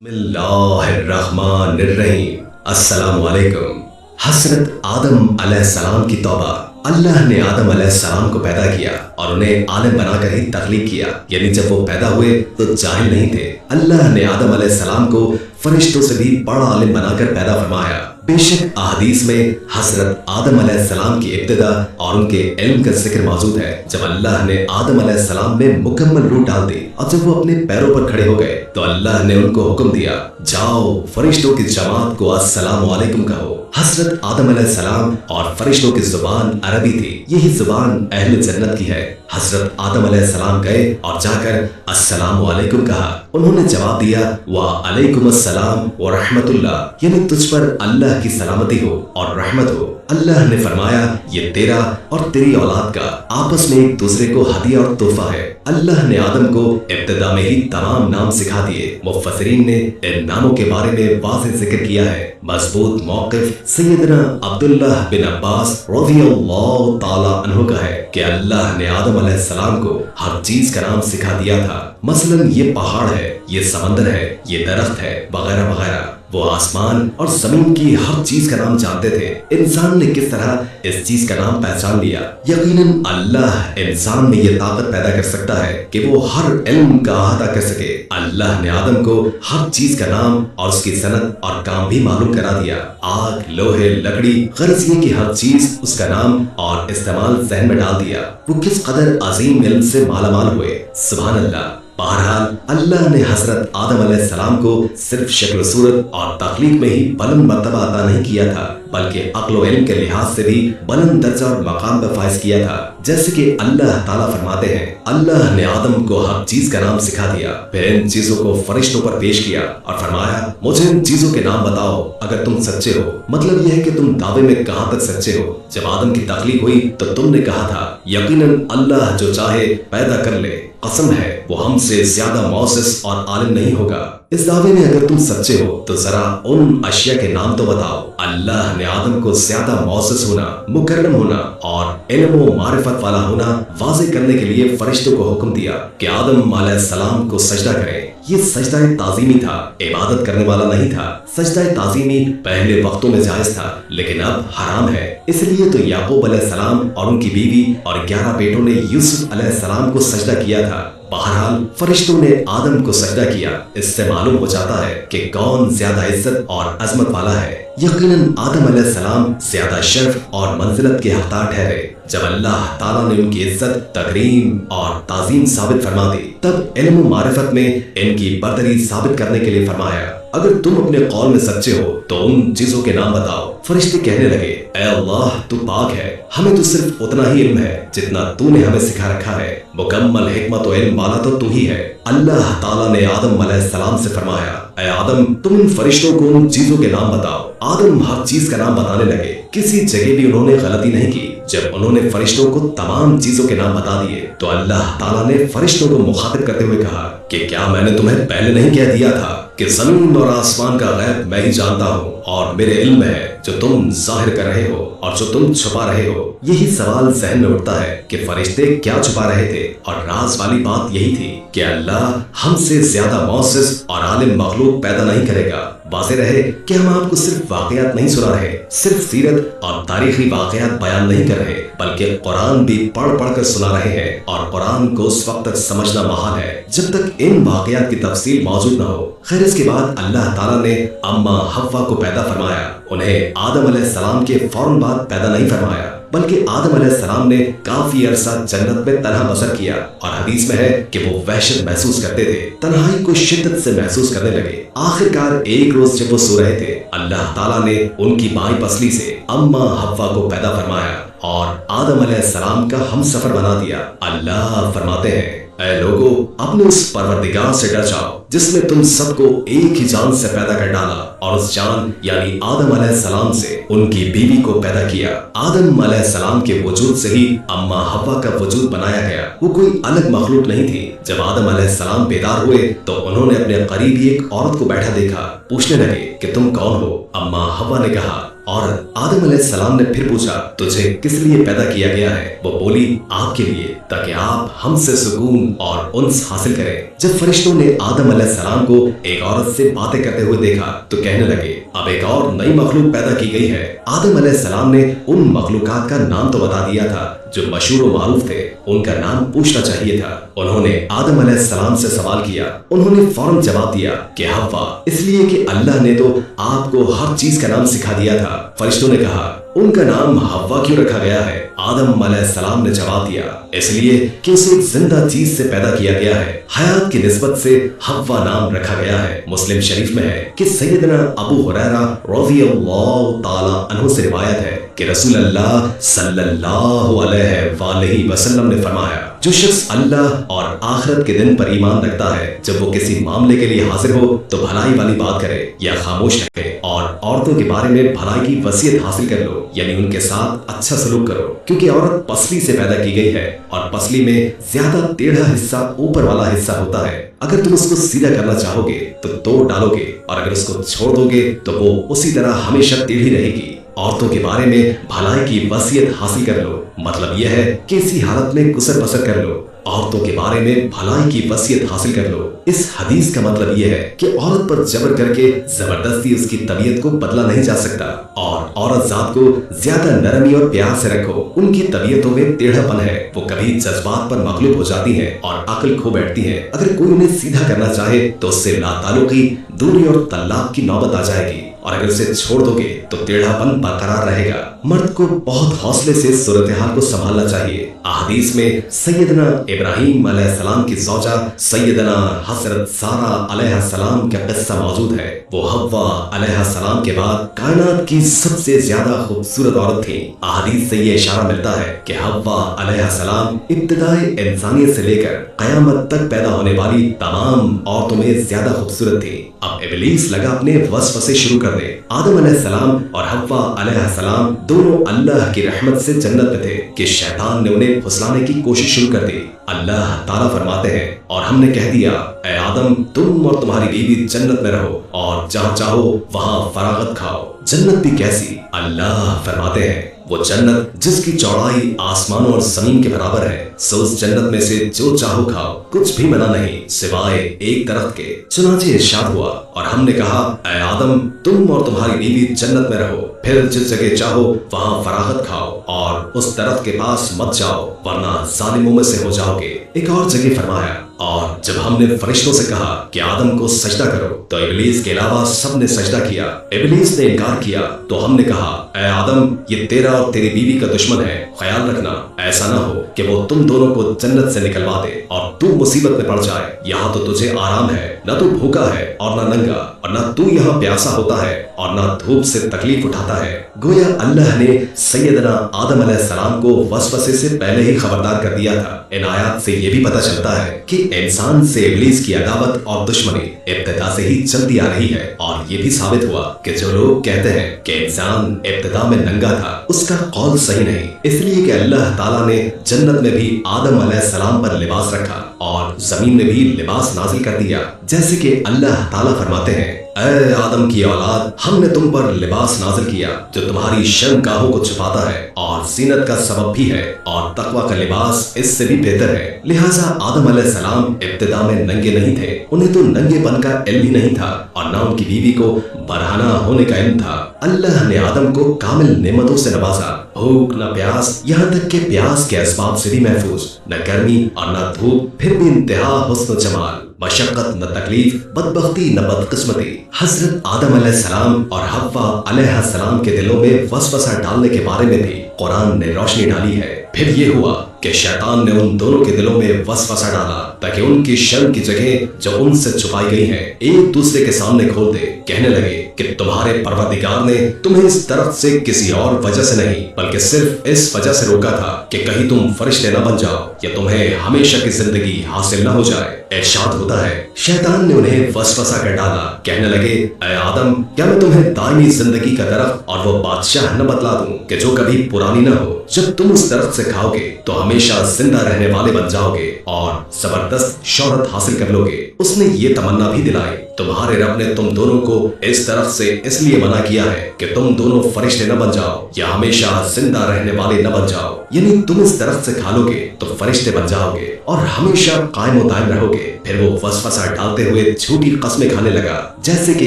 बिस्मिल्लाहिर्रहमानिर्रहीम। अस्सलाम वालेकुम। हजरत आदम अलैहिस्सलाम की तौबा। अल्लाह ने आदम अलैहिस्सलाम को पैदा किया और उन्हें आलिम बनाकर ही तख्लीक किया, यानी जब वो पैदा हुए तो जाहिल नहीं थे। अल्लाह ने आदम अलैहिस्सलाम को फरिश्तों से भी बड़ा आलिम बनाकर पैदा फरमाया। बेशक अहदीस में हजरत आदम अलैहिस्सलाम की इब्तिदा और उनके इल्म का जिक्र मौजूद है। जब अल्लाह ने आदम अलैहिस्सलाम में मुकम्मल रूह डाल दी और जब वो अपने पैरों पर खड़े हो गए तो अल्लाह ने उनको हुक्म दिया, जाओ फरिश्तों की जमात को अस्सलाम वालेकुम कहो। हजरत आदम अलैहिस्सलाम और फरिश्तों की जुबान अरबी थी, यही जुबान अहले जन्नत की है। हजरत आदम अलैहिस्सलाम गए और जाकर अस्सलाम वालेकुम कहा। उन्होंने जवाब दिया, वा अलैकुम अस्सलाम व रहमतुल्लाह, यानी तुझ पर अल्लाह की सलामती हो और रहमत हो। अल्लाह ने फरमाया, ये तेरा और तेरी औलाद का आपस में एक दूसरे को हदिया और तोहफा है। अल्लाह ने आदम को इब्तिदा में ही तमाम नाम सिखा दिए। मुफस्सिरीन ने इन नामों के बारे में वाज़ेह जिक्र किया है। मजबूत मौक़िफ़ सैयदना अब्दुल्लाह बिन अब्बास रज़ियल्लाहु ताला अन्हु का है कि अल्लाह ने आदम अलैहिस्सलाम को हर चीज का नाम सिखा दिया था। मसलन ये पहाड़ है, ये समंदर है, ये दरख्त है, वगैरह वगैरह। वो आसमान और जमीन की हर चीज का नाम जानते थे। इंसान ने किस तरह इस चीज का नाम पहचान लिया? यकीनन अल्लाह इंसान में ये ताकत पैदा कर सकता है कि वो हर इल्म का अहाता कर सके। अल्लाह ने आदम को हर चीज का नाम और उसकी सनत और काम भी मालूम करा दिया। आग, लोहे, लकड़ी, गर्ज ये की हर चीज उसका नाम और इस्तेमाल ज़हन में डाल दिया। वो किस कदर अजीम इल्म से मालामाल हुए, सुभान अल्लाह। बहरहाल अल्लाह ने हजरत आदम अलैहिस्सलाम को सिर्फ शक्ल सूरत और तख्लीक में ही बुलंद मर्तबा अता नहीं किया था, बल्कि अक्ल व इल्म के लिहाज से भी बुलंद दर्जा और मकाम पर फाइज किया था। जैसे कि अल्लाह ताला फरमाते हैं, अल्लाह ने आदम को हर चीज का नाम सिखा दिया, फिर इन चीजों को फरिश्तों पर पेश किया और फरमाया, मुझे इन चीजों के नाम बताओ अगर तुम सच्चे हो। मतलब यह है कि तुम दावे में कहां तक सच्चे हो। जब आदम की तख्लीक हुई तो तुमने कहा था, यकीनन अल्लाह जो चाहे पैदा कर ले, कसम है वो हमसे ज्यादा मौसिस और आलिम नहीं होगा। इस दावे में अगर तुम सच्चे हो तो जरा उन अशिया के नाम तो बताओ। अल्लाह ने आदम को ज्यादा मौसिस होना, मुकर्रम होना और इल्म व मारिफत वाला होना वाज़ेह करने के लिए फरिश्तों को हुक्म दिया कि आदम अलैहिस्सलाम को सजदा करें। ये सजदा ताज़ीमी था, इबादत करने वाला नहीं था। सजदा ताज़ीमी पहले वक्तों में जायज था, लेकिन अब हराम है। इसलिए तो याकूब अलैहिस्सलाम और उनकी बीवी और 11 बेटों ने यूसुफ अलैहिस्सलाम को सजदा किया था। बहरहाल फरिश्तों ने आदम को सजदा किया। इससे मालूम हो जाता है कि कौन ज्यादा इज्जत और अजमत वाला है। यकीनन आदम अलैहिस्सलाम ज्यादा शर्फ और मंजिलत के हकदार ठहरे। जब अल्लाह ताला ने उनकी इज्जत, तकरीम और ताजीम साबित फरमा दी, तब इल्म व मारिफत में इनकी बरतरी साबित करने के लिए फरमाया, अगर तुम अपने कौल में सच्चे हो तो उन चीजों के नाम बताओ। फरिश्ते कहने लगे, ऐ अल्लाह तू पाक है, हमें तो सिर्फ उतना ही इल्म है जितना तूने हमें सिखा रखा है। मुकम्मल हिकमत और इल्म वाला तो तू ही है। अल्लाह ताला ने आदम अलैहिस्सलाम से फरमाया, ऐ आदम तुम इन फरिश्तों को उन चीजों के नाम बताओ। आदम हर चीज का नाम बताने लगे। किसी जगह भी उन्होंने गलती नहीं की। जब उन्होंने फरिश्तों को तमाम चीजों के नाम बता दिए तो अल्लाह ताला ने फरिश्तों को मुखातिब करते हुए कहा कि क्या मैंने तुम्हें पहले नहीं कह दिया था कि जमीन और आसमान का गैब मैं ही जानता हूँ और मेरे इल्म है जो तुम जाहिर कर रहे हो और जो तुम छुपा रहे हो। यही सवाल जहन में उठता है कि फरिश्ते क्या छुपा रहे थे, और राज वाली बात यही थी कि अल्लाह हमसे ज्यादा मौसिस और आलिम मखलूक पैदा नहीं करेगा। वाज़ेह रहे कि हम आपको सिर्फ वाक़यात नहीं सुना रहे, सिर्फ सीरत और तारीखी वाक़यात बयान नहीं कर रहे, बल्कि कुरान भी पढ़ पढ़ कर सुना रहे हैं। और कुरान को उस वक्त तक समझना महाल है जब तक इन वाक़यात की तफसील मौजूद न हो। खैर इसके बाद अल्लाह ताला ने अम्मा हव्वा को पैदा फरमाया। उन्हें आदम अलैहिस्सलाम के फौरन बाद पैदा नहीं फरमाया, बल्कि आदम अलैहिस्सलाम ने काफी अरसा जन्नत में तन्हा बसर किया। और हदीस में है कि वो वहशत महसूस करते थे, तन्हाई को शिद्दत से महसूस करने लगे। आखिरकार एक रोज जब वो सो रहे थे, अल्लाह ताला ने उनकी बाईं पसली से अम्मा हव्वा को पैदा फरमाया और आदम अलैहिस्सलाम का हम सफर बना दिया। अल्लाह फरमाते हैं, ऐ लोगो अपने उस परवरदिगार से डर जाओ जिसने तुम सबको एक ही जान से पैदा कर डाला और उस जान यानी आदम अलैहिस्सलाम से उनकी बीवी को पैदा किया। आदम अलैहिस्सलाम के वजूद से ही अम्मा हव्वा का वजूद बनाया गया। वो कोई अलग मखलूक नहीं थी। जब आदम अलैहिस्सलाम बेदार हुए तो उन्होंने अपने करीब एक औरत को बैठा देखा। पूछने लगे कि तुम कौन हो? अम्मा हव्वा ने कहा, औरत आदम अलैहिस्सलाम ने फिर पूछा, तुझे किस लिए पैदा किया गया है? वो बोली, आपके लिए, ताकि आप हमसे सुकून और उन्स हासिल करें। जब फरिश्तों ने आदम अलैहिस्सलाम को एक औरत से बातें करते हुए देखा तो कहने लगे, अब एक और नई मखलूक पैदा की गई है। आदम अलैहिस्सलाम ने उन मखलूकात का नाम तो बता दिया था जो मशहूर व मारूफ थे, उनका नाम पूछना चाहिए था। उन्होंने आदम अलैहिस्सलाम से सवाल किया, उन्होंने फौरन जवाब दिया कि हव्वा, इसलिए कि अल्लाह ने तो आपको हर चीज का नाम सिखा दिया था। फरिश्तों ने कहा, उनका नाम हव्वा क्यों रखा गया है? आदम अलैहिस्सलाम ने जवाब दिया, इसलिए कि उसे एक जिंदा चीज से पैदा किया गया है, हयात की निस्बत से हव्वा नाम रखा गया है। मुस्लिम शरीफ में है कि सैयदना अबू हुरैरा रज़ियल्लाहु ताला अन्हु से रिवायत है कि रसूल अल्लाह सल्लल्लाहु अलैहि वसल्लम ने फरमाया, जो शख्स अल्लाह और आखिरत के दिन पर ईमान रखता है, जब वो किसी मामले के लिए हाजिर हो तो भलाई वाली बात करे या खामोश रहे, और औरतों के बारे में भलाई की वसीयत हासिल कर लो, यानी उनके साथ अच्छा सलूक करो, क्योंकि औरत पसली से पैदा की गई है और पसली में ज्यादा टेढ़ा हिस्सा ऊपर वाला हिस्सा होता है। अगर तुम उसको सीधा करना चाहोगे तो तोड़ डालोगे, और अगर उसको छोड़ दोगे तो वो उसी तरह हमेशा टेढ़ी रहेगी। औरतों के बारे में भलाई की वसीयत हासिल कर लो, मतलब यह है कि इसी हालत में गुसर बसर कर लो। औरतों के बारे में भलाई की वसीयत हासिल कर लो। इस हदीस का मतलब यह है कि औरत पर जबर करके जबरदस्ती उसकी तबीयत को बदला नहीं जा सकता, और औरत जात को ज्यादा नरमी और प्यार से रखो। उनकी तबीयतों में टेढ़ापन है, वो कभी जज्बात पर मगलूब हो जाती हैं और अक्ल खो बैठती हैं। अगर कोई उन्हें सीधा करना चाहे तो उससे लाताल्लुकी, दूरी और तलाक की नौबत आ जाएगी, और अगर उसे छोड़ दोगे तो टेढ़ापन बरकरार रहेगा। मर्द को बहुत हौसले से सूरत हाल को संभालना चाहिए। अहदीस में सैयदना इब्राहीम अलैहिस्सलाम की ज़ौजा सैयदना हज़रत सारा अलैहिस्सलाम का किस्सा मौजूद है। वो हव्वा अलैहिस्सलाम के बाद कायनात की सबसे ज्यादा खूबसूरत औरत थी। अहदीस से ये इशारा मिलता है कि हव्वा अलैहिस्सलाम इब्तिदाई इंसानियत से लेकर कयामत तक पैदा होने वाली तमाम औरतों में ज्यादा खूबसूरत थी। अब इब्लीस लगा अपने वसवसे शुरू करने। आदम अलैहिस्सलाम और हव्वा अलैहिस्सलाम दोनों अल्लाह की रहमत से जन्नत में थे कि शैतान ने उन्हें फुसलाने की कोशिश शुरू कर दी। अल्लाह ताला फरमाते हैं, और हमने कह दिया, ऐ आदम, तुम और तुम्हारी बीवी जन्नत में रहो और जहाँ चाहो वहाँ फरागत खाओ। जन्नत भी कैसी? अल्लाह फरमाते हैं, वो जन्नत जिसकी चौड़ाई आसमानों और जमीन के बराबर है, सो उस जन्नत में से जो चाहो खाओ, कुछ भी मना नहीं सिवाय एक दरख्त के। चुनांचे इरशाद हुआ, और हमने कहा, ऐ आदम, तुम और तुम्हारी बीवी जन्नत में रहो, फिर जिस जगह चाहो वहाँ फरागत खाओ और उस दरख्त के पास मत जाओ, वरना जालिमों में से हो जाओगे। एक और जगह फरमाया, और जब हमने फरिश्तों से कहा कि आदम को सजदा करो तो इब्लीस के अलावा सबने सजदा किया। इब्लीस ने इनकार किया तो हमने कहा, ऐ आदम, ये तेरा और तेरी बीवी का दुश्मन है, ख्याल रखना ऐसा ना हो कि वो तुम दोनों को जन्नत से निकलवा दे और तू मुसीबत में पड़ जाए। यहाँ तो तुझे आराम है, न तू भूखा है और न नंगा, और न तू यहाँ प्यासा होता है और न धूप से तकलीफ उठाता है। गोया अल्लाह ने सैयदना आदम अलैहिस्सलाम को वसवसे से पहले ही खबरदार कर दिया था। इन आयात से ये भी पता चलता है कि इंसान से इब्लीस की अदावत और दुश्मनी इब्तिदा से ही चलती आ रही है, और ये भी साबित हुआ कि जो लोग कहते हैं कि इंसान इब्तिदा में नंगा था, उसका कौल सही नहीं। इसलिए कि अल्लाह ताला ने जन्नत में भी आदम अलैहिस्सलाम पर लिबास रखा और जमीन में भी लिबास नाजिल कर दिया। जैसे कि अल्लाह ताला फरमाते हैं, ऐ आदम की औलाद, हमने तुम पर लिबास नाजिल किया जो तुम्हारी शर्मगाहों को छुपाता है और जीनत का सबब भी है, और तकवा का लिबास इससे भी बेहतर है। लिहाजा आदम अलैहिस्सलाम इब्तिदा में नंगे नहीं थे, उन्हें तो नंगेपन का इल्म ही नहीं था, और न उनकी बीवी को बरहना होने का इल्म था। अल्लाह ने आदम को कामिल नेमतों से नवाजा, भूख न प्यास, यहाँ तक के प्यास के असबाब से भी महफूज, न गर्मी और न धूप, फिर भी इंतहा हुस्न जमाल, मशक्कत न तकलीफ, बदबख्ती न बदकिस्मती। हजरत आदम अलैहिस्सलाम और हव्वा अलैहिस्सलाम के दिलों में वसवसा डालने के बारे में भी कुरान ने रोशनी डाली है। फिर ये हुआ कि शैतान ने उन दोनों के दिलों में वसवसा डाला ताकि उनकी शर्म की जगह जो उनसे छुपाई गई है एक दूसरे के सामने खोल दे। कहने लगे कि तुम्हारे परवरदिगार ने तुम्हें इस तरफ से किसी और वजह से नहीं, बल्कि सिर्फ इस वजह से रोका था कि कहीं तुम फरिश्ते न बन जाओ या तुम्हें हमेशा की जिंदगी हासिल न हो जाए। इरशाद होता है, शैतान ने उन्हें वसवसा कर डाला। कहने लगे, ऐ आदम, क्या मैं तुम्हें दायमी जिंदगी का दरख्त और वो बादशाह न बतला दूं कि जो कभी पुरानी न हो? जब तुम उस दरख्त से खाओगे तो हमेशा जिंदा रहने वाले बन जाओगे और जबरदस्त शोहरत हासिल कर लोगे। उसने ये तमन्ना भी दिलाई तुम्हारे रब ने तुम दोनों को इस तरफ से इसलिए मना किया है कि तुम दोनों फरिश्ते न बन जाओ या हमेशा जिंदा रहने वाले न बन जाओ, यानी तुम इस तरफ से खा लोगे तो फरिश्ते बन जाओगे और हमेशा कायम व दायम रहोगे। फिर वो वसवसा डालते हुए झूठी कस्में खाने लगा, जैसे कि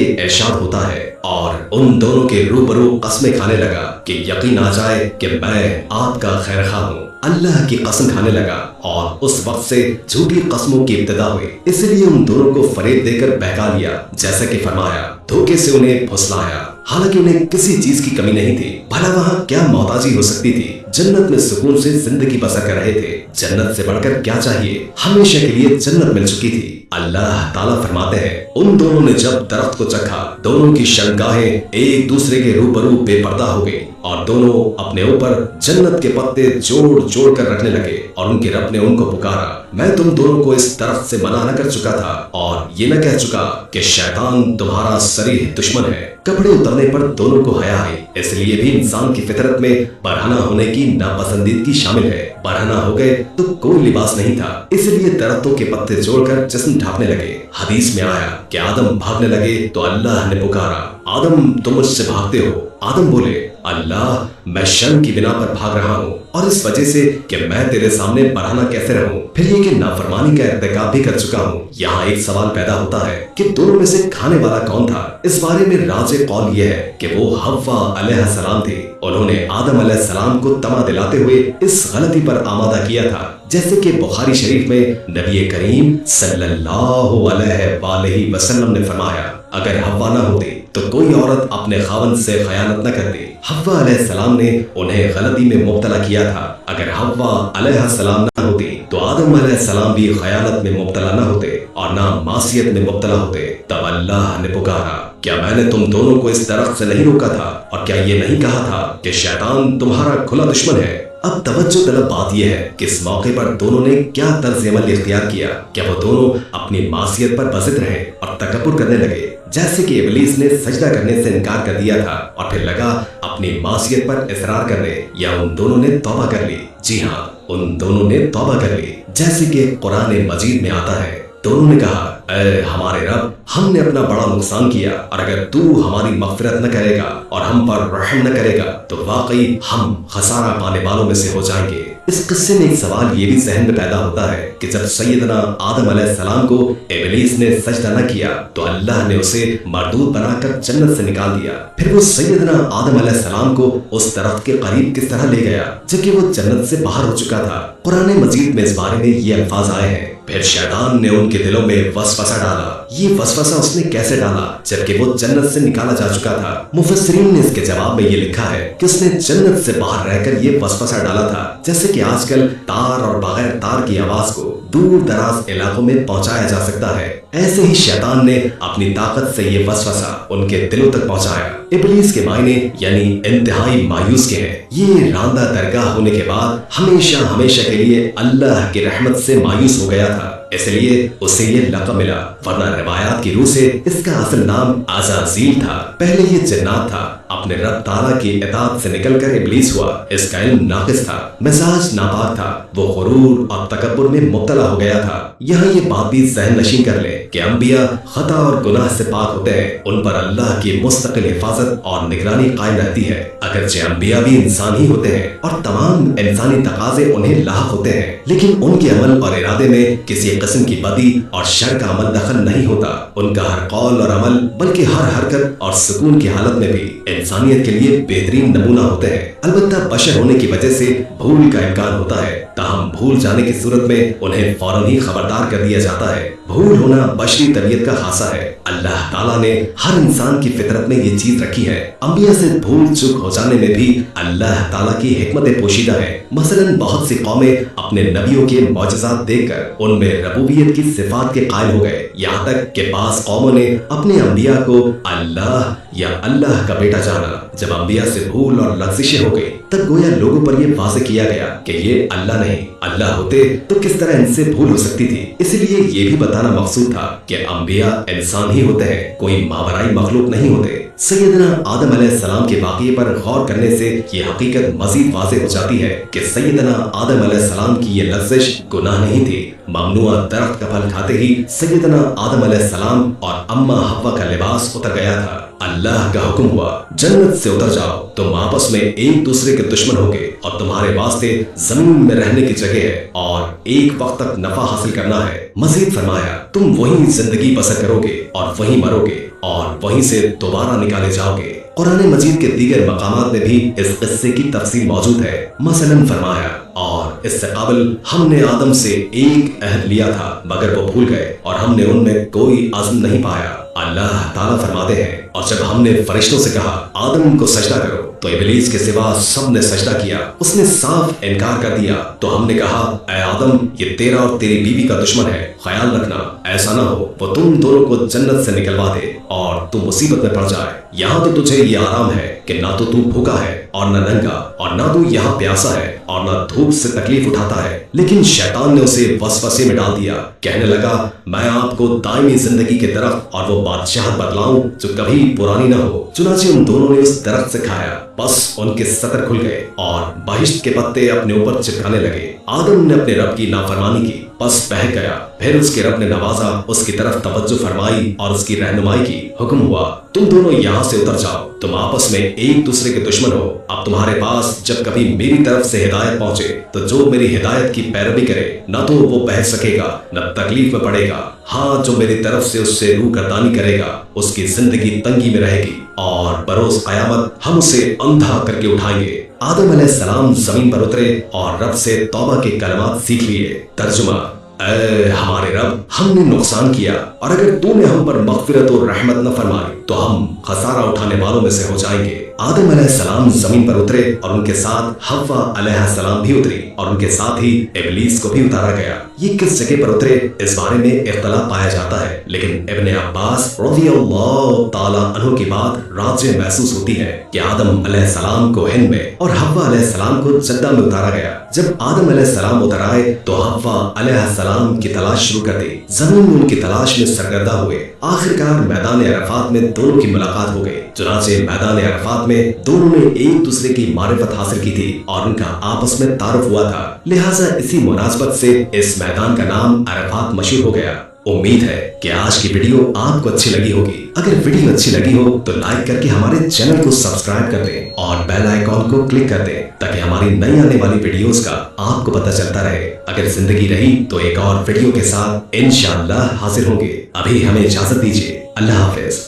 इरशाद होता है, और उन दोनों के रूबरू कस्में खाने लगा कि यकीन आ जाए कि मैं आपका खैरखा हूँ। अल्लाह की कसम खाने लगा और उस वक्त से झूठी कस्मों की इब्तिदा हुई। इसलिए उन दोनों को फरेब देकर बहका लिया, जैसा कि फरमाया, धोखे से उन्हें फुसलाया। हालांकि उन्हें किसी चीज की कमी नहीं थी, भला वहाँ क्या मोहताजी हो सकती थी। जन्नत में सुकून से जिंदगी बसर कर रहे थे। जन्नत से बढ़कर क्या चाहिए, हमेशा के लिए जन्नत मिल चुकी थी। अल्लाह ताला फरमाते हैं, उन दोनों ने जब दरख्त को चखा, दोनों की शर्मगाहें एक दूसरे के रूबरू बेपर्दा हो गई और दोनों अपने ऊपर जन्नत के पत्ते जोड़ जोड़ कर रखने लगे और उनके रब ने उनको पुकारा, मैं तुम दोनों को इस तरफ से मना न कर चुका था और ये न कह चुका कि शैतान तुम्हारा सरीह दुश्मन है। कपड़े उतरने पर दोनों को हया आई, इसलिए भी इंसान की फितरत में बरहना होने की नापसंदीदगी शामिल है। बरहना हो गए तो कोई लिबास नहीं था, इसलिए दरख्तों के पत्ते जोड़कर जिस्म ढांपने लगे। हदीस में आया कि आदम भागने लगे तो अल्लाह ने पुकारा, आदम तुम मुझसे भागते हो। आदम बोले, अल्लाह मैं शर्म की बिना पर भाग रहा हूँ और इस वजह से कि मैं तेरे सामने बरहना कैसे रहूं, फिर ये कि नाफरमानी का इर्तिकाब भी कर चुका हूँ। यहाँ एक सवाल पैदा होता है कि दोनों में से खाने वाला कौन था। इस बारे में राजे कौल ये है कि वो हव्वा अलैहिस्सलाम थी। उन्होंने आदम अलैहिस्सलाम को तमा दिलाते हुए इस गलती पर आमादा किया था, जैसे कि बुखारी शरीफ में नबी करीम सल्लल्लाहु अलैहि वसल्लम ने फरमाया, अगर हव्वा न होती तो कोई औरत अपने खावंद से खयानत न करती। हव्वा अलैहिस्सलाम ने उन्हें गलती में मुब्तला किया था। अगर हव्वा अलैहिस्सलाम न होती तो आदम अलैहिस्सलाम भी खयानत में मुब्तला न होते और ना मासियत में मुब्तला होते। तब अल्लाह ने पुकारा, क्या मैंने तुम दोनों को इस तरफ से नहीं रोका था और क्या ये नहीं कहा था कि शैतान तुम्हारा खुला दुश्मन है। अब तवज्जो तलब बात यह है कि इस मौके पर दोनों ने क्या तर्ज अमल इख्तियार किया। क्या वो दोनों अपनी मासियत पर बसित रहे और तकब्बुर करने लगे, जैसे कि इब्लीस ने सजदा करने से इनकार कर दिया था और फिर लगा अपनी मासियत पर इसरार करने, या उन दोनों ने तौबा कर ली। जी हाँ, उन दोनों ने तौबा कर ली, जैसे कि कुरान मजीद में आता है, दोनों ने कहा, ऐ हमारे रब, हमने अपना बड़ा नुकसान किया और अगर तू हमारी मगफिरत न करेगा और हम पर रहम न करेगा तो वाकई हम खसारा पाने वालों में से हो जाएंगे। इस किस्से में एक सवाल ये भी जहन में पैदा होता है कि जब सैयदना आदम अलैहिस्सलाम को इब्लीस ने सजदा न किया तो अल्लाह ने उसे मरदूद बनाकर जन्नत से निकाल दिया। फिर वो सैयदना आदम अलैहिस्सलाम को उस दरख्त के करीब किस तरह ले गया जबकि वो जन्नत से बाहर हो चुका था। कुरान मजीद में इस बारे में ये अल्फाज आए हैं, फिर शैतान ने उनके दिलों में वसवसा डाला। ये वसवसा उसने कैसे डाला जबकि वो जन्नत से निकाला जा चुका था। मुफस्सिरीन ने इसके जवाब में ये लिखा है कि उसने जन्नत से बाहर रहकर ये वसवसा डाला था, जैसे कि आजकल तार और बगैर तार की आवाज को दूर दराज इलाकों में पहुंचाया जा सकता है। ऐसे ही शैतान ने अपनी ताकत से ये वसवसा उनके दिलों तक पहुंचाया। इब्लीस के मायने यानी इंतहाई मायूस के हैं। ये रांदा दरगाह होने के बाद हमेशा हमेशा के लिए अल्लाह की रहमत से मायूस हो गया था, इसलिए उसे ये लक़ब मिला, वरना रिवायात की रूह से इसका असल नाम अज़ाज़ील था। पहले ये जिन्नात था, अपने रब ताला की इताअत से निकलकर इब्लीस हुआ। इसका इल्म नाक़िस था, मिजाज नापाक था, वो गुरूर और तकब्बुर में मुब्तला हो गया था। यहाँ ये बात भी ज़हन नशीन कर ले कि अंबिया खता और गुनाह से पाक होते हैं, उन पर अल्लाह की मुस्तकिल हिफाजत और निगरानी कायम रहती है। अगरचे अंबिया भी इंसान ही होते हैं और तमाम इंसानी तकाजे उन्हें लाहक होते हैं, लेकिन उनके अमल और इरादे में किसी किस्म की बदी और शर का अमल दखल नहीं होता। उनका हर कौल और अमल बल्कि हर हरकत और सुकून की हालत में भी इंसानियत के लिए बेहतरीन नमूना होते हैं। अलबत्ता बशर होने की वजह से भूल का इम्कान होता है, ताहम भूल जाने की सूरत में उन्हें फौरन ही खबरदार कर दिया जाता है। भूल होना बशरी तबीयत का खासा है। अल्लाह ताला ने हर इंसान की फितरत में ये चीज रखी है। अंबिया से भूल चूक हो जाने में भी अल्लाह ताला की हिकमत पोशीदा है। मसलन बहुत सी कौमें अपने नबियों के मौजज़ात देखकर उनमें रबूबियत की सिफात के कायल हो गए, यहाँ तक कि बास कौमों ने अपने अंबिया को अल्लाह या अल्लाह का बेटा जाना। जब अंबिया से भूल और लफ्ज़िशें हो गई तब गोया लोगों पर यह वाज़ेह किया गया कि ये अल्लाह नहीं, अल्लाह होते तो किस तरह इनसे भूल हो सकती थी। इसलिए ये भी बताना मकसूद था कि अंबिया इंसान ही होते हैं, कोई मावराई मखलूक नहीं होते। सैयदना आदम अलैहिस्सलाम के वाक़ये पर गौर करने से ये हकीकत मजीद वाज़ेह हो जाती है कि सैयदना आदम अलैहिस्सलाम की ये लफ्ज़िश गुनाह नहीं थी। ममनुआ दरख्त का फल खाते ही सैयदना आदम अलैहिस्सलाम और अम्मा हव्वा का लिबास उतर गया था। अल्लाह का हुक्म हुआ, जन्नत से उतर जाओ, तुम आपस में एक दूसरे के दुश्मन होगे और तुम्हारे वास्ते जमीन में रहने की जगह है और एक वक्त तक नफा हासिल करना है। मजीद फरमाया, तुम वहीं जिंदगी बसर करोगे और वहीं मरोगे और वहीं से दोबारा निकाले जाओगे। कुरान मजीद के दीगर मकामात में भी इस किस्से की तफसील मौजूद है। मसलन फरमाया, और इससे कबल हमने आदम से एक अहद लिया था मगर वो भूल गए और हमने उनमें कोई अज़्म नहीं पाया। अल्लाह ताला फरमाते हैं, और जब हमने फरिश्तों से कहा आदम को सजदा करो तो इब्लीस के सिवा सबने सजदा किया, उसने साफ इनकार कर दिया। तो हमने कहा, ऐ आदम, ये तेरा और तेरी बीवी का दुश्मन है, ख्याल रखना ऐसा ना हो वो तुम दोनों को जन्नत से निकलवा दे और तुम मुसीबत में पड़ जाए। यहाँ तो तुझे ये आराम है कि ना तो तू भूखा है और न नंगा और ना तू यहाँ प्यासा है और न धूप से तकलीफ उठाता है। लेकिन शैतान ने उसे वसवसे में डाल दिया, कहने लगा, मैं आपको दायमी जिंदगी के दरख्त और वो बादशाहत बतलाऊं जो कभी पुरानी ना हो। चुनांचे उन दोनों ने उस दरख्त से खाया, बस उनके सतर खुल गए और बहिश्त के पत्ते अपने ऊपर चिपकाने लगे। आदम ने अपने रब की नाफरमानी की, बस बह गया। फिर उसके रब ने नवाजा, उसकी तरफ तवज्जो फरमाई और उसकी रहनुमाई की। हुक्म हुआ, तुम दोनों यहाँ से उतर जाओ, तुम आपस में एक दूसरे के दुश्मन हो। अब तुम्हारे पास जब कभी मेरी तरफ से हिदायत पहुंचे तो जो मेरी हिदायत की पैरवी करे न तो वो बह सकेगा न तकलीफ में पड़ेगा। हाँ, जो मेरी तरफ से उससे रूगर्दानी करेगा उसकी जिंदगी तंगी में रहेगी और बरोज कयामत हम उसे अंधा करके उठाएंगे। आदम अलैहिस्सलाम जमीन पर उतरे और रब से तौबा के कलमात सीख लिए। तर्जुमा, ऐ हमारे रब, हमने नुकसान किया और अगर तूने हम पर मग़फ़िरत और रहमत न फरमाई तो हम खसारा उठाने वालों में से हो जाएंगे। आदम अलैहिस्सलाम जमीन पर उतरे और उनके साथ हव्वा अलैहिस्सलाम भी उतरी और उनके साथ ही इब्लीस को भी उतारा गया। ये किस जगह पर उतरे इस बारे में इख्तिलाफ पाया जाता है, लेकिन इब्ने अब्बास रज़ियल्लाहु ताला अन्हु की बात राजिह महसूस होती है कि आदम अलैहिस्सलाम को हिंद में और हव्वा अलैहिस्सलाम को जद्दा में उतारा गया। जब आदम अलैहिस्सलाम उतर आए तो हव्वा अलैहिस्सलाम की तलाश शुरू कर दी। जमीन में उनकी तलाश में सरगर्दा हुए। आखिरकार मैदान अरफात में दोनों की मुलाकात हो गई। चुनांचे मैदान अरफात में दोनों ने एक दूसरे की मारिफत हासिल की थी और उनका आपस में तारुफ हुआ था। लिहाजा इसी मुनासबत से इस मैदान का नाम अरफात मशहूर हो गया। उम्मीद है कि आज की वीडियो आपको अच्छी लगी होगी। अगर वीडियो अच्छी लगी हो तो लाइक करके हमारे चैनल को सब्सक्राइब कर दें और बेल आइकॉन को क्लिक कर दें ताकि हमारी नई आने वाली वीडियोस का आपको पता चलता रहे। अगर जिंदगी रही तो एक और वीडियो के साथ इंशाअल्लाह हाजिर होंगे। अभी हमें इजाजत दीजिए। अल्लाह हाफिज।